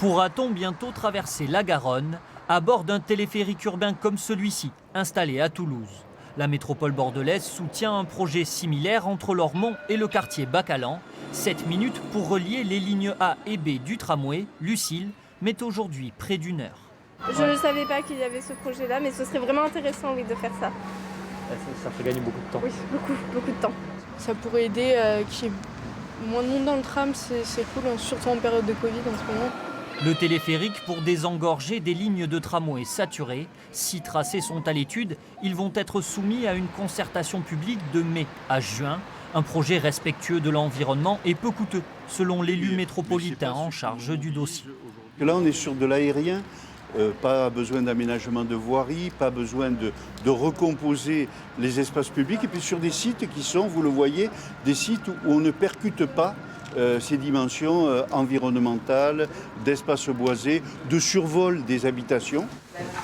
Pourra-t-on bientôt traverser la Garonne à bord d'un téléphérique urbain comme celui-ci, installé à Toulouse? La métropole bordelaise soutient un projet similaire entre Lormont et le quartier Bacalan. 7 minutes pour relier les lignes A et B du tramway. Lucille met aujourd'hui près d'1 heure. Je ne savais pas qu'il y avait ce projet-là, mais ce serait vraiment intéressant de faire ça. Ça fait gagner beaucoup de temps. Oui, beaucoup de temps. Ça pourrait aider qu'il y ait moins de monde dans le tram, c'est cool, surtout en période de Covid en ce moment. Le téléphérique pour désengorger des lignes de tramway saturées. 6 tracés sont à l'étude. Ils vont être soumis à une concertation publique de mai à juin. Un projet respectueux de l'environnement et peu coûteux, selon l'élu métropolitain en charge du dossier. Là, on est sur de l'aérien. Pas besoin d'aménagement de voirie, pas besoin de recomposer les espaces publics. Et puis sur des sites qui sont, vous le voyez, des sites où on ne percute pas ces dimensions environnementales, d'espaces boisés, de survol des habitations.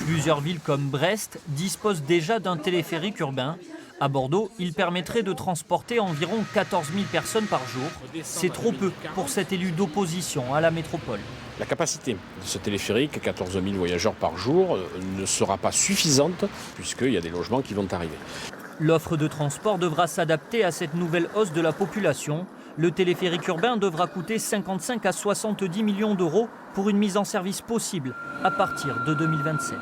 Plusieurs villes comme Brest disposent déjà d'un téléphérique urbain. À Bordeaux, il permettrait de transporter environ 14 000 personnes par jour. C'est trop peu pour cet élu d'opposition à la métropole. La capacité de ce téléphérique, 14 000 voyageurs par jour, ne sera pas suffisante puisqu'il y a des logements qui vont arriver. L'offre de transport devra s'adapter à cette nouvelle hausse de la population. Le téléphérique urbain devra coûter 55 à 70 millions d'euros pour une mise en service possible à partir de 2027.